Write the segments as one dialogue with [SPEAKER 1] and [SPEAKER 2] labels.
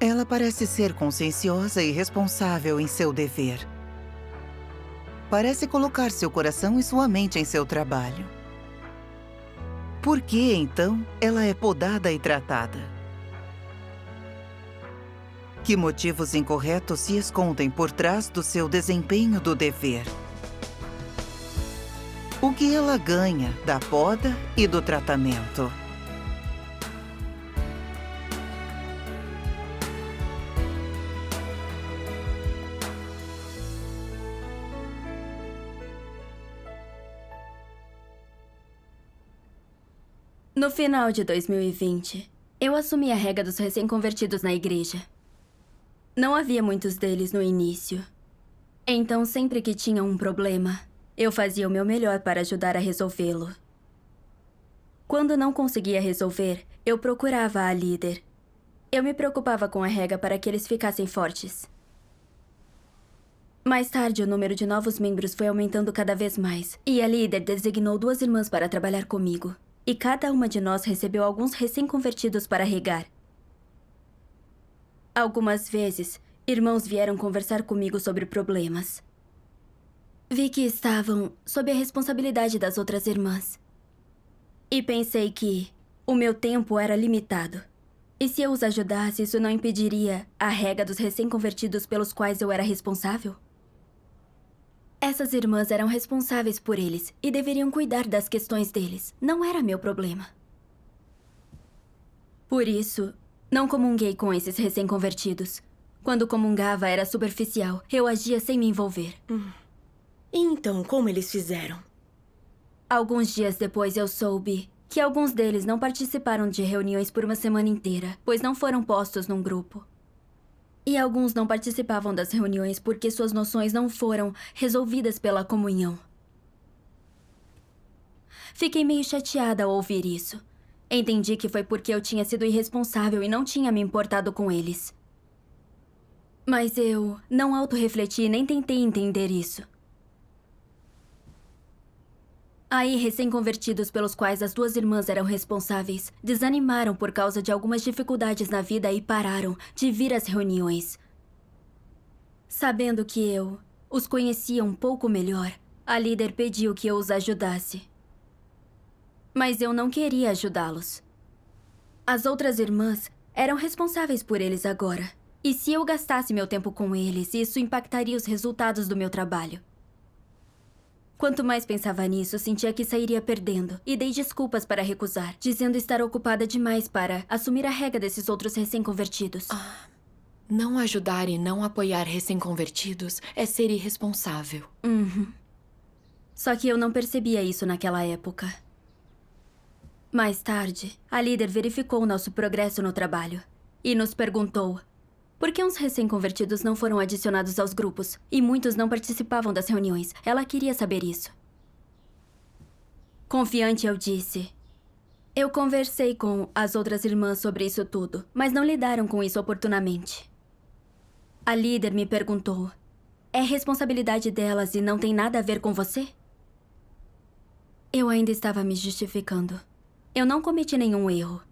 [SPEAKER 1] Ela parece ser conscienciosa e responsável em seu dever. Parece colocar seu coração e sua mente em seu trabalho. Por que, então, ela é podada e tratada? Que motivos incorretos se escondem por trás do seu desempenho do dever? O que ela ganha da poda e do tratamento?
[SPEAKER 2] No final de 2020, eu assumi a rega dos recém-convertidos na igreja. Não havia muitos deles no início. Então, sempre que tinha um problema, eu fazia o meu melhor para ajudar a resolvê-lo. Quando não conseguia resolver, eu procurava a líder. Eu me preocupava com a rega para que eles ficassem fortes. Mais tarde, o número de novos membros foi aumentando cada vez mais, e a líder designou 2 irmãs para trabalhar comigo. E cada uma de nós recebeu alguns recém-convertidos para regar. Algumas vezes, irmãos vieram conversar comigo sobre problemas. Vi que estavam sob a responsabilidade das outras irmãs. E pensei que o meu tempo era limitado. E se eu os ajudasse, isso não impediria a rega dos recém-convertidos pelos quais eu era responsável? Essas irmãs eram responsáveis por eles e deveriam cuidar das questões deles. Não era meu problema. Por isso, não comunguei com esses recém-convertidos. Quando comungava, era superficial. Eu agia sem me envolver.
[SPEAKER 3] E então, como eles fizeram?
[SPEAKER 2] Alguns dias depois, eu soube que alguns deles não participaram de reuniões por uma semana inteira, pois não foram postos num grupo. E alguns não participavam das reuniões porque suas noções não foram resolvidas pela comunhão. Fiquei meio chateada ao ouvir isso. Entendi que foi porque eu tinha sido irresponsável e não tinha me importado com eles. Mas eu não autorrefleti nem tentei entender isso. Aí, recém-convertidos pelos quais as 2 irmãs eram responsáveis, desanimaram por causa de algumas dificuldades na vida e pararam de vir às reuniões. Sabendo que eu os conhecia um pouco melhor, a líder pediu que eu os ajudasse. Mas eu não queria ajudá-los. As outras irmãs eram responsáveis por eles agora. E se eu gastasse meu tempo com eles, isso impactaria os resultados do meu trabalho. Quanto mais pensava nisso, sentia que sairia perdendo. E dei desculpas para recusar, dizendo estar ocupada demais para assumir a rega desses outros recém-convertidos.
[SPEAKER 4] Não ajudar e não apoiar recém-convertidos é ser irresponsável.
[SPEAKER 2] Só que eu não percebia isso naquela época. Mais tarde, a líder verificou o nosso progresso no trabalho e nos perguntou por que uns recém-convertidos não foram adicionados aos grupos e muitos não participavam das reuniões. Ela queria saber isso. Confiante, eu disse: eu conversei com as outras irmãs sobre isso tudo, mas não lidaram com isso oportunamente. A líder me perguntou: é responsabilidade delas e não tem nada a ver com você? Eu ainda estava me justificando. Eu não cometi nenhum erro.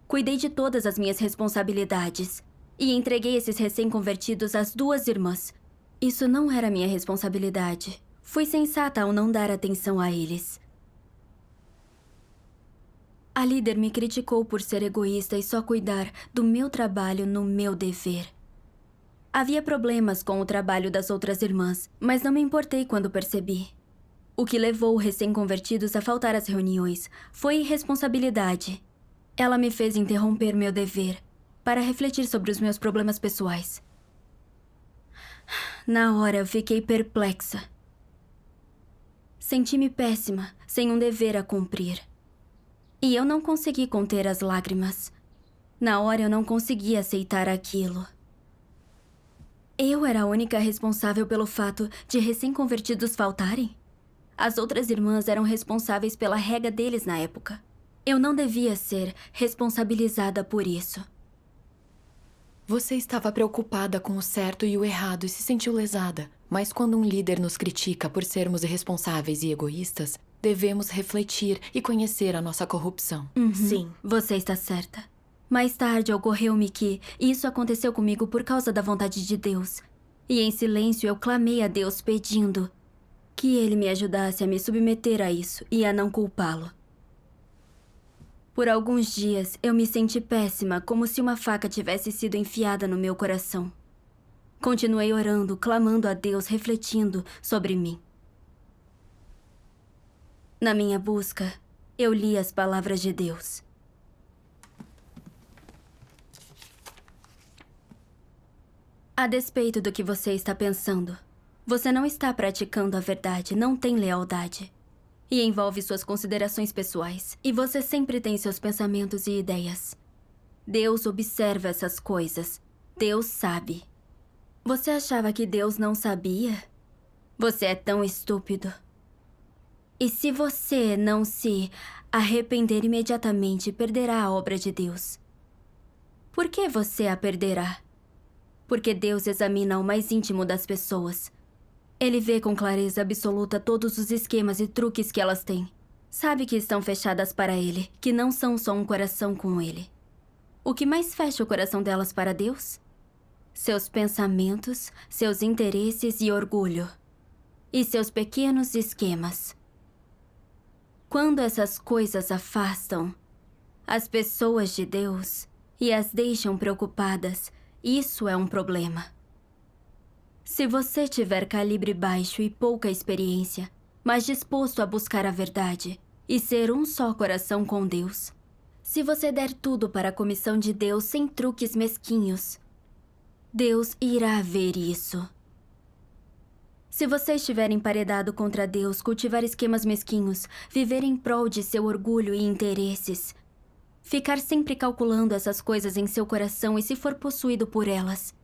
[SPEAKER 2] Cuidei de todas as minhas responsabilidades e entreguei esses recém-convertidos às 2 irmãs. Isso não era minha responsabilidade. Fui sensata ao não dar atenção a eles. A líder me criticou por ser egoísta e só cuidar do meu trabalho no meu dever. Havia problemas com o trabalho das outras irmãs, mas não me importei quando percebi. O que levou os recém-convertidos a faltar às reuniões foi irresponsabilidade. Ela me fez interromper meu dever para refletir sobre os meus problemas pessoais. Na hora, eu fiquei perplexa. Senti-me péssima, sem um dever a cumprir. E eu não consegui conter as lágrimas. Na hora, eu não conseguia aceitar aquilo. Eu era a única responsável pelo fato de recém-convertidos faltarem? As outras irmãs eram responsáveis pela rega deles na época. Eu não devia ser responsabilizada por isso.
[SPEAKER 4] Você estava preocupada com o certo e o errado e se sentiu lesada. Mas quando um líder nos critica por sermos irresponsáveis e egoístas, devemos refletir e conhecer a nossa corrupção.
[SPEAKER 3] Sim.
[SPEAKER 2] Você está certa. Mais tarde, ocorreu-me que isso aconteceu comigo por causa da vontade de Deus. E em silêncio eu clamei a Deus pedindo que Ele me ajudasse a me submeter a isso e a não culpá-lo. Por alguns dias, eu me senti péssima, como se uma faca tivesse sido enfiada no meu coração. Continuei orando, clamando a Deus, refletindo sobre mim. Na minha busca, eu li as palavras de Deus. A despeito do que você está pensando, você não está praticando a verdade, não tem lealdade. E envolve suas considerações pessoais. E você sempre tem seus pensamentos e ideias. Deus observa essas coisas. Deus sabe. Você achava que Deus não sabia? Você é tão estúpido. E se você não se arrepender imediatamente, perderá a obra de Deus. Por que você a perderá? Porque Deus examina o mais íntimo das pessoas. Ele vê com clareza absoluta todos os esquemas e truques que elas têm. Sabe que estão fechadas para Ele, que não são só um coração com Ele. O que mais fecha o coração delas para Deus? Seus pensamentos, seus interesses e orgulho. E seus pequenos esquemas. Quando essas coisas afastam as pessoas de Deus e as deixam preocupadas, isso é um problema. Se você tiver calibre baixo e pouca experiência, mas disposto a buscar a verdade e ser um só coração com Deus, se você der tudo para a comissão de Deus sem truques mesquinhos, Deus irá ver isso. Se você estiver emparedado contra Deus, cultivar esquemas mesquinhos, viver em prol de seu orgulho e interesses, ficar sempre calculando essas coisas em seu coração e se for possuído por elas,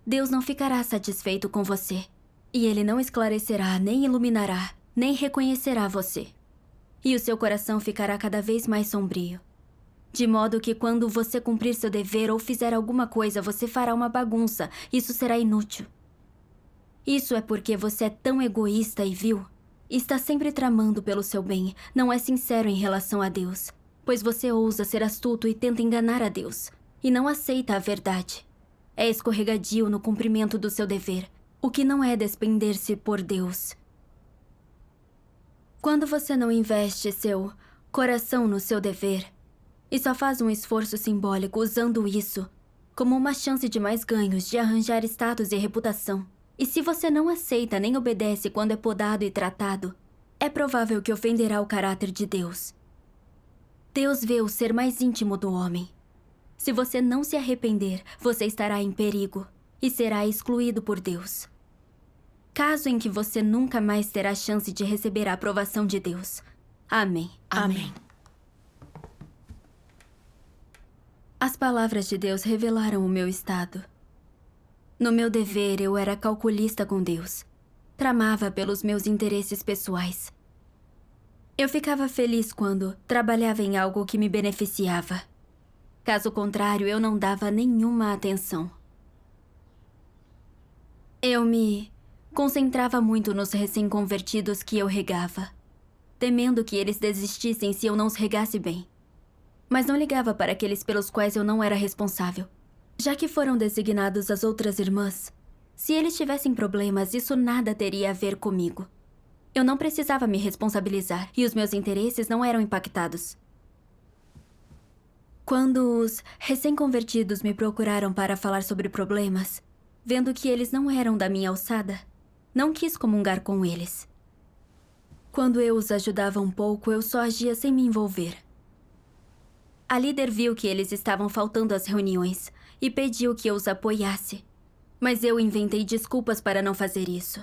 [SPEAKER 2] Deus não ficará satisfeito com você. E Ele não esclarecerá, nem iluminará, nem reconhecerá você. E o seu coração ficará cada vez mais sombrio. De modo que quando você cumprir seu dever ou fizer alguma coisa, você fará uma bagunça. Isso será inútil. Isso é porque você é tão egoísta e vil. Está sempre tramando pelo seu bem. Não é sincero em relação a Deus. Pois você ousa ser astuto e tenta enganar a Deus. E não aceita a verdade. É escorregadio no cumprimento do seu dever. O que não é despender-se por Deus. Quando você não investe seu coração no seu dever, e só faz um esforço simbólico usando isso como uma chance de mais ganhos, de arranjar status e reputação, e se você não aceita nem obedece quando é podado e tratado, é provável que ofenderá o caráter de Deus. Deus vê o ser mais íntimo do homem. Se você não se arrepender, você estará em perigo e será excluído por Deus. Caso em que você nunca mais terá chance de receber a aprovação de Deus. Amém.
[SPEAKER 3] Amém.
[SPEAKER 2] As palavras de Deus revelaram o meu estado. No meu dever, eu era calculista com Deus. Tramava pelos meus interesses pessoais. Eu ficava feliz quando trabalhava em algo que me beneficiava. Caso contrário, eu não dava nenhuma atenção. Eu me concentrava muito nos recém-convertidos que eu regava, temendo que eles desistissem se eu não os regasse bem. Mas não ligava para aqueles pelos quais eu não era responsável. Já que foram designados as outras irmãs, se eles tivessem problemas, isso nada teria a ver comigo. Eu não precisava me responsabilizar e os meus interesses não eram impactados. Quando os recém-convertidos me procuraram para falar sobre problemas, vendo que eles não eram da minha alçada, não quis comungar com eles. Quando eu os ajudava um pouco, eu só agia sem me envolver. A líder viu que eles estavam faltando às reuniões e pediu que eu os apoiasse. Mas eu inventei desculpas para não fazer isso.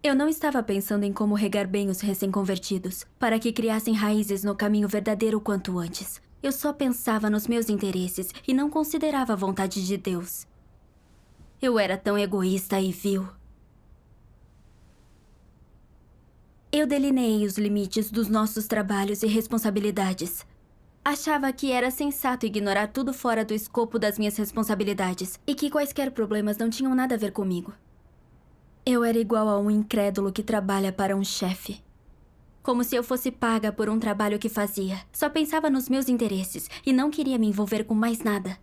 [SPEAKER 2] Eu não estava pensando em como regar bem os recém-convertidos, para que criassem raízes no caminho verdadeiro quanto antes. Eu só pensava nos meus interesses e não considerava a vontade de Deus. Eu era tão egoísta e vil. Eu delineei os limites dos nossos trabalhos e responsabilidades. Achava que era sensato ignorar tudo fora do escopo das minhas responsabilidades e que quaisquer problemas não tinham nada a ver comigo. Eu era igual a um incrédulo que trabalha para um chefe. como se eu fosse paga por um trabalho que fazia. Só pensava nos meus interesses e não queria me envolver com mais nada.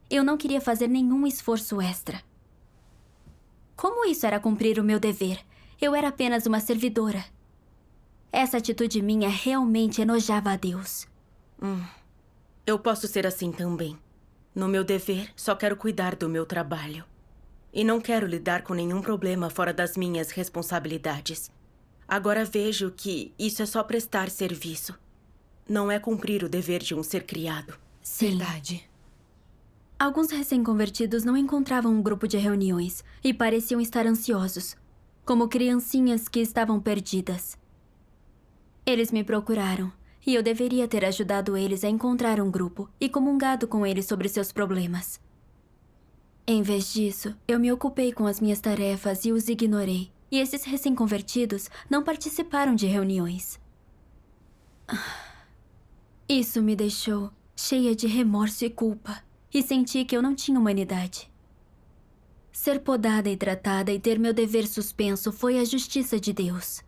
[SPEAKER 2] Eu não queria fazer nenhum esforço extra. Como isso era cumprir o meu dever? Eu era apenas uma servidora. Essa atitude minha realmente enojava a Deus.
[SPEAKER 3] Eu posso ser assim também. No meu dever, só quero cuidar do meu trabalho. E não quero lidar com nenhum problema fora das minhas responsabilidades. Agora vejo que isso é só prestar serviço. Não é cumprir o dever de um ser criado.
[SPEAKER 2] Sim.
[SPEAKER 4] Verdade.
[SPEAKER 2] Alguns recém-convertidos não encontravam um grupo de reuniões e pareciam estar ansiosos, como criancinhas que estavam perdidas. Eles me procuraram e eu deveria ter ajudado eles a encontrar um grupo e comungado com eles sobre seus problemas. Em vez disso, eu me ocupei com as minhas tarefas e os ignorei. E esses recém-convertidos não participaram de reuniões. Isso me deixou cheia de remorso e culpa. E senti que eu não tinha humanidade. Ser podada e tratada e ter meu dever suspenso foi a justiça de Deus.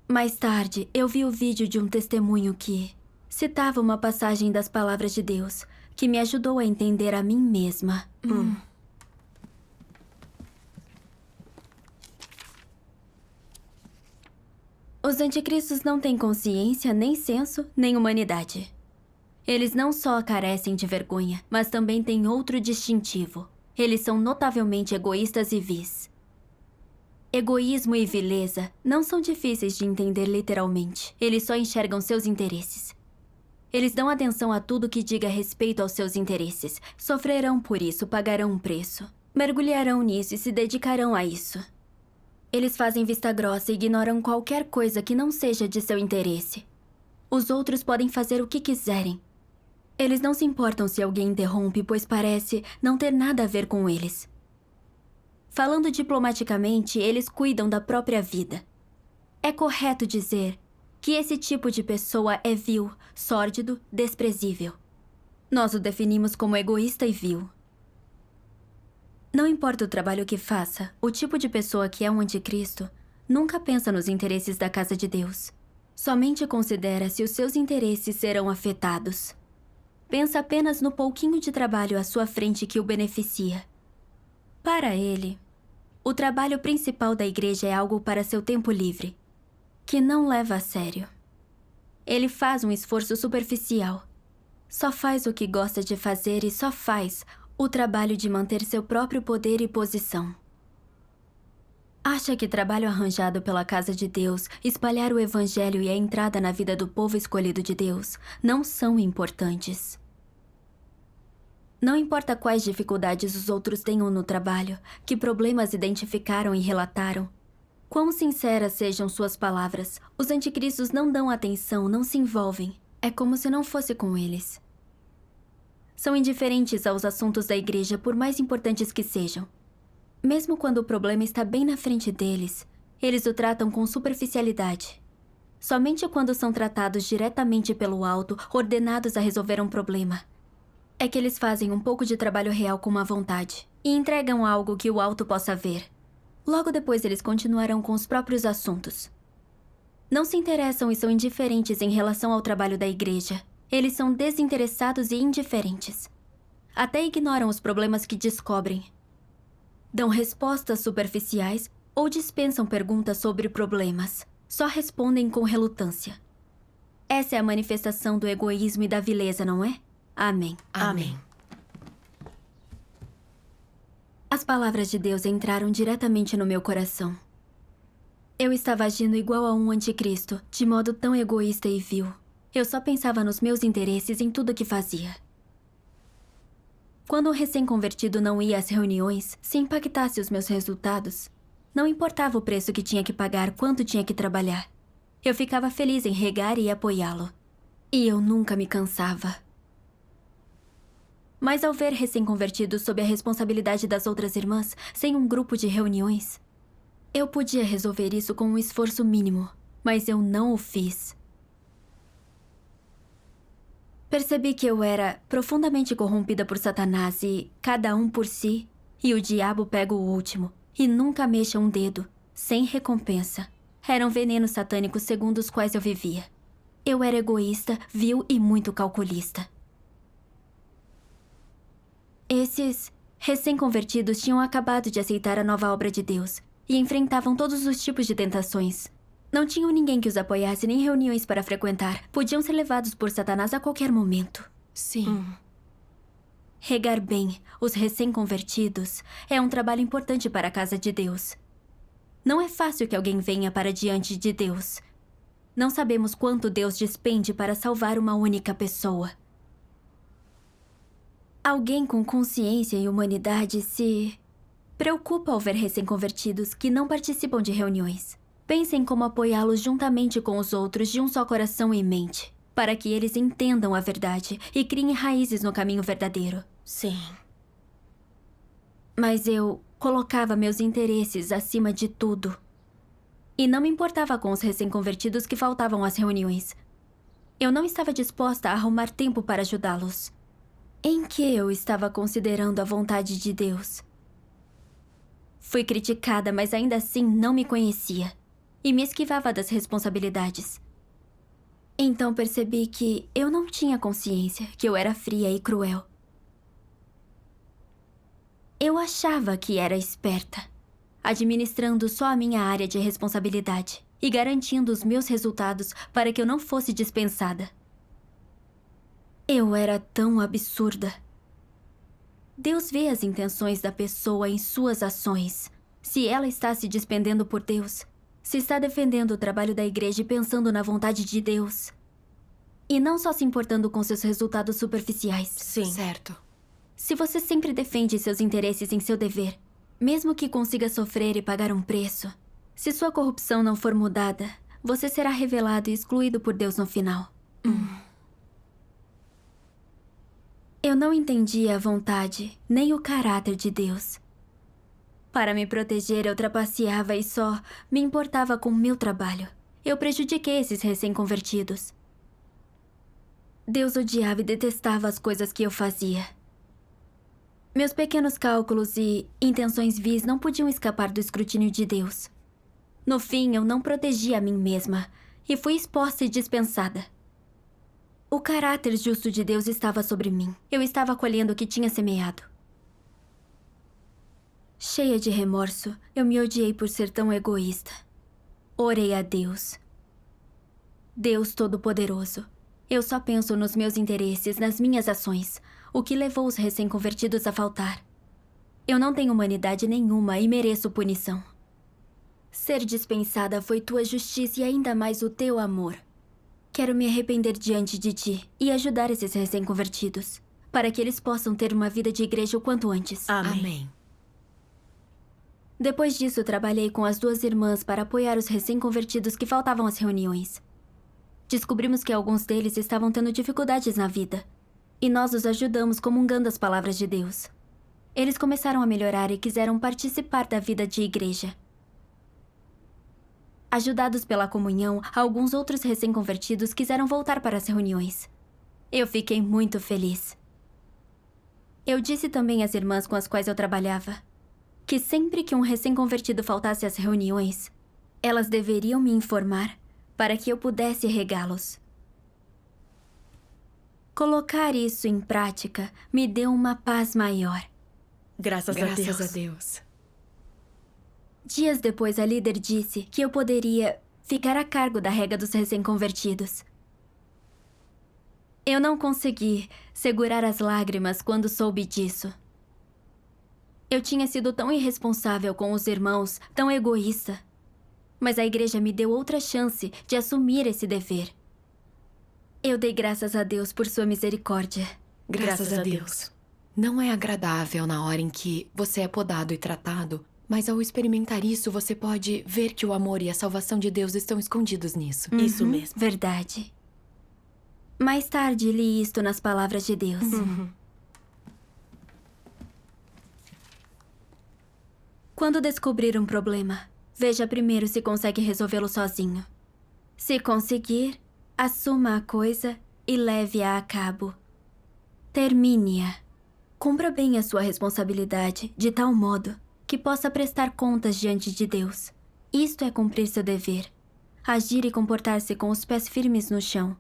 [SPEAKER 2] Mais tarde, eu vi o vídeo de um testemunho que citava uma passagem das palavras de Deus que me ajudou a entender a mim mesma. Os anticristos não têm consciência, nem senso, nem humanidade. Eles não só carecem de vergonha, mas também têm outro distintivo. Eles são notavelmente egoístas e vis. Egoísmo e vileza não são difíceis de entender literalmente. Eles só enxergam seus interesses. Eles dão atenção a tudo que diga respeito aos seus interesses. Sofrerão por isso, pagarão um preço. Mergulharão nisso e se dedicarão a isso. Eles fazem vista grossa e ignoram qualquer coisa que não seja de seu interesse. Os outros podem fazer o que quiserem. Eles não se importam se alguém interrompe, pois parece não ter nada a ver com eles. Falando diplomaticamente, eles cuidam da própria vida. É correto dizer que esse tipo de pessoa é vil, sórdido, desprezível. Nós o definimos como egoísta e vil. Não importa o trabalho que faça, o tipo de pessoa que é um anticristo nunca pensa nos interesses da casa de Deus. Somente considera se os seus interesses serão afetados. Pensa apenas no pouquinho de trabalho à sua frente que o beneficia. Para ele, o trabalho principal da igreja é algo para seu tempo livre, que não leva a sério. Ele faz um esforço superficial. Só faz o que gosta de fazer e só faz o trabalho de manter seu próprio poder e posição. Acha que trabalho arranjado pela casa de Deus, espalhar o evangelho e a entrada na vida do povo escolhido de Deus não são importantes. Não importa quais dificuldades os outros tenham no trabalho, que problemas identificaram e relataram, quão sinceras sejam suas palavras, os anticristos não dão atenção, não se envolvem. É como se não fosse com eles. São indiferentes aos assuntos da igreja, por mais importantes que sejam. Mesmo quando o problema está bem na frente deles, eles o tratam com superficialidade. Somente quando são tratados diretamente pelo alto, ordenados a resolver um problema, é que eles fazem um pouco de trabalho real com má vontade e entregam algo que o alto possa ver. Logo depois eles continuarão com os próprios assuntos. Não se interessam e são indiferentes em relação ao trabalho da igreja. Eles são desinteressados e indiferentes. Até ignoram os problemas que descobrem. Dão respostas superficiais ou dispensam perguntas sobre problemas. Só respondem com relutância. Essa é a manifestação do egoísmo e da vileza, não é? Amém.
[SPEAKER 3] Amém.
[SPEAKER 2] As palavras de Deus entraram diretamente no meu coração. Eu estava agindo igual a um anticristo, de modo tão egoísta e vil. Eu só pensava nos meus interesses em tudo que fazia. Quando um recém-convertido não ia às reuniões, se impactasse os meus resultados, não importava o preço que tinha que pagar, quanto tinha que trabalhar. Eu ficava feliz em regar e apoiá-lo. E eu nunca me cansava. Mas ao ver recém-convertidos sob a responsabilidade das outras irmãs, sem um grupo de reuniões, eu podia resolver isso com um esforço mínimo, mas eu não o fiz. Percebi que eu era profundamente corrompida por Satanás e cada um por si, e o diabo pega o último, e nunca mexa um dedo, sem recompensa. eram venenos satânicos segundo os quais eu vivia. Eu era egoísta, vil e muito calculista. Esses recém-convertidos tinham acabado de aceitar a nova obra de Deus e enfrentavam todos os tipos de tentações. Não tinham ninguém que os apoiasse nem reuniões para frequentar. Podiam ser levados por Satanás a qualquer momento.
[SPEAKER 4] Sim.
[SPEAKER 2] Regar bem os recém-convertidos é um trabalho importante para a casa de Deus. Não é fácil que alguém venha para diante de Deus. Não sabemos quanto Deus despende para salvar uma única pessoa. Alguém com consciência e humanidade se preocupa ao ver recém-convertidos que não participam de reuniões. Pensa em como apoiá-los juntamente com os outros de um só coração e mente, para que eles entendam a verdade e criem raízes no caminho verdadeiro.
[SPEAKER 3] Sim.
[SPEAKER 2] Mas eu colocava meus interesses acima de tudo. E não me importava com os recém-convertidos que faltavam às reuniões. Eu não estava disposta a arrumar tempo para ajudá-los. Em que eu estava considerando a vontade de Deus? Fui criticada, mas ainda assim não me conhecia. E me esquivava das responsabilidades. Então percebi que eu não tinha consciência, que eu era fria e cruel. Eu achava que era esperta, administrando só a minha área de responsabilidade e garantindo os meus resultados para que eu não fosse dispensada. Eu era tão absurda. Deus vê as intenções da pessoa em suas ações. Se ela está se despendendo por Deus, se está defendendo o trabalho da igreja e pensando na vontade de Deus. E não só se importando com seus resultados superficiais.
[SPEAKER 3] Sim.
[SPEAKER 4] Certo.
[SPEAKER 2] Se você sempre defende seus interesses em seu dever, mesmo que consiga sofrer e pagar um preço, se sua corrupção não for mudada, você será revelado e excluído por Deus no final. Eu não entendia a vontade, nem o caráter de Deus. Para me proteger, eu trapaceava e só me importava com o meu trabalho. Eu prejudiquei esses recém-convertidos. Deus odiava e detestava as coisas que eu fazia. Meus pequenos cálculos e intenções vis não podiam escapar do escrutínio de Deus. No fim, eu não protegi a mim mesma e fui exposta e dispensada. O caráter justo de Deus estava sobre mim. Eu estava colhendo o que tinha semeado. Cheia de remorso, eu me odiei por ser tão egoísta. Orei a Deus. Deus Todo-Poderoso, eu só penso nos meus interesses, nas minhas ações, o que levou os recém-convertidos a faltar. Eu não tenho humanidade nenhuma e mereço punição. Ser dispensada foi tua justiça e ainda mais o teu amor. Quero me arrepender diante de ti e ajudar esses recém-convertidos, para que eles possam ter uma vida de igreja o quanto antes.
[SPEAKER 3] Amém.
[SPEAKER 2] Depois disso, trabalhei com as 2 irmãs para apoiar os recém-convertidos que faltavam às reuniões. Descobrimos que alguns deles estavam tendo dificuldades na vida, e nós os ajudamos comungando as palavras de Deus. Eles começaram a melhorar e quiseram participar da vida de igreja. Ajudados pela comunhão, alguns outros recém-convertidos quiseram voltar para as reuniões. Eu fiquei muito feliz. Eu disse também às irmãs com as quais eu trabalhava que sempre que um recém-convertido faltasse às reuniões, elas deveriam me informar para que eu pudesse regá-los. Colocar isso em prática me deu uma paz maior.
[SPEAKER 3] Graças a Deus.
[SPEAKER 2] Dias depois, a líder disse que eu poderia ficar a cargo da rega dos recém-convertidos. Eu não consegui segurar as lágrimas quando soube disso. Eu tinha sido tão irresponsável com os irmãos, tão egoísta. Mas a igreja me deu outra chance de assumir esse dever. Eu dei graças a Deus por sua misericórdia.
[SPEAKER 4] Graças a Deus. Não é agradável na hora em que você é podado e tratado, mas ao experimentar isso, você pode ver que o amor e a salvação de Deus estão escondidos nisso.
[SPEAKER 3] Isso mesmo.
[SPEAKER 2] Verdade. Mais tarde, li isto nas palavras de Deus. Quando descobrir um problema, veja primeiro se consegue resolvê-lo sozinho. Se conseguir, assuma a coisa e leve-a a cabo. Termine-a. Cumpra bem a sua responsabilidade, de tal modo que possa prestar contas diante de Deus. Isto é cumprir seu dever. Agir e comportar-se com os pés firmes no chão.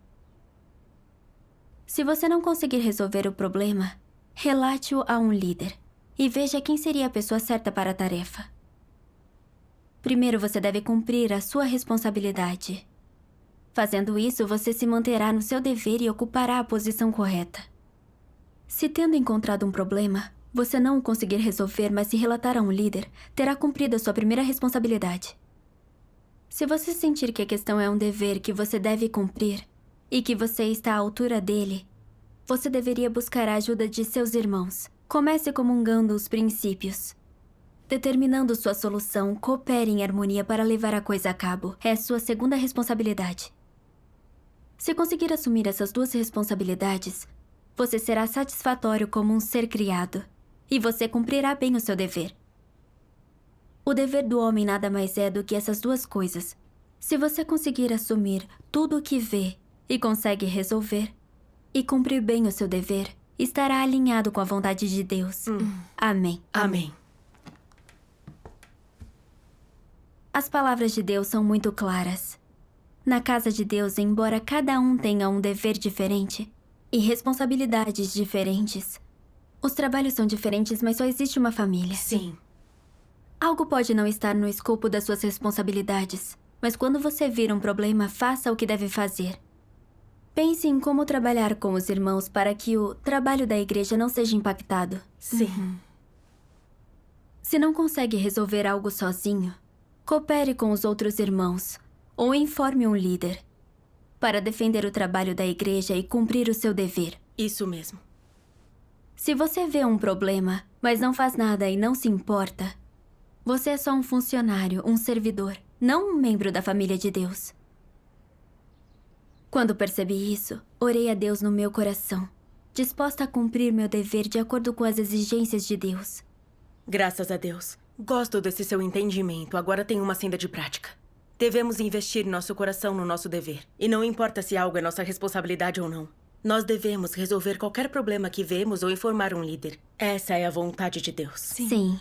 [SPEAKER 2] Se você não conseguir resolver o problema, relate-o a um líder e veja quem seria a pessoa certa para a tarefa. Primeiro você deve cumprir a sua responsabilidade. Fazendo isso, você se manterá no seu dever e ocupará a posição correta. Se tendo encontrado um problema, você não o conseguir resolver, mas se relatar a um líder, terá cumprido a sua primeira responsabilidade. Se você sentir que a questão é um dever que você deve cumprir e que você está à altura dele, você deveria buscar a ajuda de seus irmãos. Comece comungando os princípios. Determinando sua solução, coopere em harmonia para levar a coisa a cabo. É sua segunda responsabilidade. Se conseguir assumir essas duas responsabilidades, você será satisfatório como um ser criado e você cumprirá bem o seu dever. O dever do homem nada mais é do que essas duas coisas. Se você conseguir assumir tudo o que vê e consegue resolver, e cumprir bem o seu dever, estará alinhado com a vontade de Deus. Amém.
[SPEAKER 3] Amém.
[SPEAKER 2] As palavras de Deus são muito claras. Na casa de Deus, embora cada um tenha um dever diferente e responsabilidades diferentes, os trabalhos são diferentes, mas só existe uma família.
[SPEAKER 3] Sim.
[SPEAKER 2] Algo pode não estar no escopo das suas responsabilidades, mas quando você vir um problema, faça o que deve fazer. Pense em como trabalhar com os irmãos para que o trabalho da igreja não seja impactado.
[SPEAKER 3] Sim.
[SPEAKER 2] Se não consegue resolver algo sozinho, coopere com os outros irmãos ou informe um líder para defender o trabalho da igreja e cumprir o seu dever.
[SPEAKER 3] Isso mesmo.
[SPEAKER 2] Se você vê um problema, mas não faz nada e não se importa, você é só um funcionário, um servidor, não um membro da família de Deus. Quando percebi isso, orei a Deus no meu coração, disposta a cumprir meu dever de acordo com as exigências de Deus.
[SPEAKER 3] Graças a Deus. Gosto desse seu entendimento. Agora tenho uma senda de prática. Devemos investir nosso coração no nosso dever. E não importa se algo é nossa responsabilidade ou não. Nós devemos resolver qualquer problema que vemos ou informar um líder. Essa é a vontade de Deus.
[SPEAKER 2] Sim.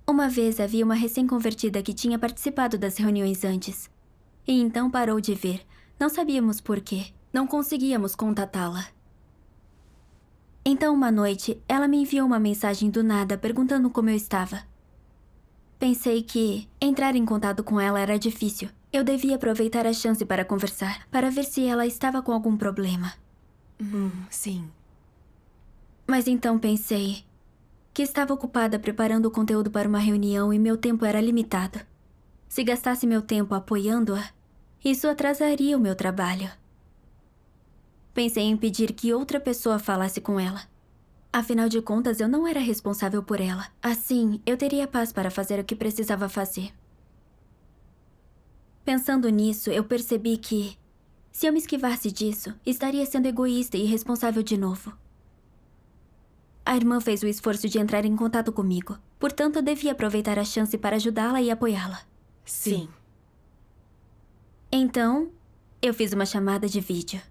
[SPEAKER 2] Uma vez havia uma recém-convertida que tinha participado das reuniões antes. E então parou de vir. Não sabíamos por quê. Não conseguíamos contatá-la. Então, uma noite, ela me enviou uma mensagem do nada perguntando como eu estava. Pensei que entrar em contato com ela era difícil. Eu devia aproveitar a chance para conversar, para ver se ela estava com algum problema.
[SPEAKER 4] Sim.
[SPEAKER 2] Mas então pensei que estava ocupada preparando o conteúdo para uma reunião e meu tempo era limitado. Se gastasse meu tempo apoiando-a, isso atrasaria o meu trabalho. Pensei em pedir que outra pessoa falasse com ela. Afinal de contas, eu não era responsável por ela. Assim, eu teria paz para fazer o que precisava fazer. Pensando nisso, eu percebi que, se eu me esquivasse disso, estaria sendo egoísta e irresponsável de novo. A irmã fez o esforço de entrar em contato comigo. Portanto, eu devia aproveitar a chance para ajudá-la e apoiá-la.
[SPEAKER 3] Sim.
[SPEAKER 2] Então, eu fiz uma chamada de vídeo.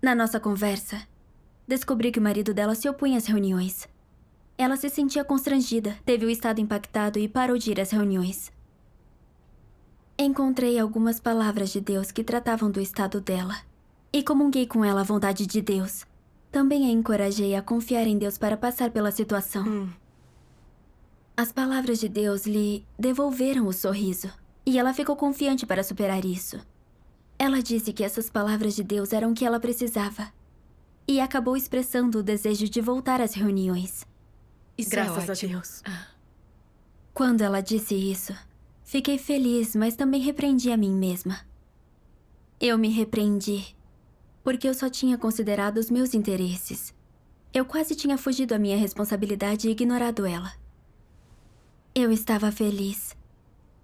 [SPEAKER 2] Na nossa conversa, descobri que o marido dela se opunha às reuniões. Ela se sentia constrangida, teve o estado impactado e parou de ir às reuniões. Encontrei algumas palavras de Deus que tratavam do estado dela. E comunguei com ela a vontade de Deus. Também a encorajei a confiar em Deus para passar pela situação. As palavras de Deus lhe devolveram o sorriso. E ela ficou confiante para superar isso. Ela disse que essas palavras de Deus eram o que ela precisava. E acabou expressando o desejo de voltar às reuniões.
[SPEAKER 4] Isso
[SPEAKER 3] Graças
[SPEAKER 4] é
[SPEAKER 3] a
[SPEAKER 4] ótimo.
[SPEAKER 3] Deus.
[SPEAKER 2] Quando ela disse isso, fiquei feliz, mas também repreendi a mim mesma. Eu me repreendi, porque eu só tinha considerado os meus interesses. Eu quase tinha fugido à minha responsabilidade e ignorado ela. Eu estava feliz,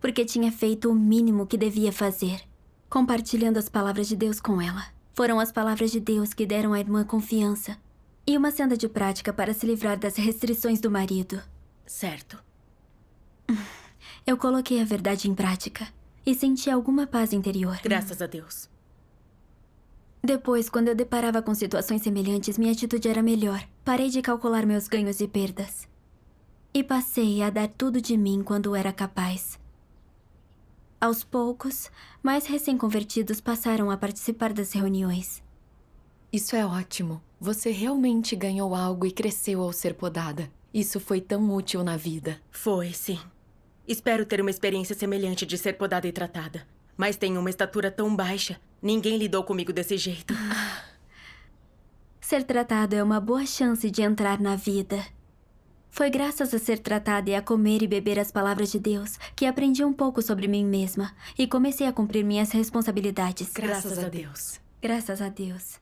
[SPEAKER 2] porque tinha feito o mínimo que devia fazer, compartilhando as palavras de Deus com ela. Foram as palavras de Deus que deram à irmã confiança e uma senda de prática para se livrar das restrições do marido.
[SPEAKER 3] Certo.
[SPEAKER 2] Eu coloquei a verdade em prática e senti alguma paz interior.
[SPEAKER 3] Graças a Deus.
[SPEAKER 2] Depois, quando eu deparava com situações semelhantes, minha atitude era melhor. Parei de calcular meus ganhos e perdas. E passei a dar tudo de mim quando era capaz. Aos poucos, mais recém-convertidos passaram a participar das reuniões.
[SPEAKER 4] Isso é ótimo. Você realmente ganhou algo e cresceu ao ser podada. Isso foi tão útil na vida.
[SPEAKER 3] Foi, sim. Espero ter uma experiência semelhante de ser podada e tratada. Mas tenho uma estatura tão baixa. Ninguém lidou comigo desse jeito.
[SPEAKER 2] Ser tratado é uma boa chance de entrar na vida. Foi graças a ser tratada e a comer e beber as palavras de Deus que aprendi um pouco sobre mim mesma e comecei a cumprir minhas responsabilidades.
[SPEAKER 3] Graças a Deus.
[SPEAKER 2] Graças a Deus.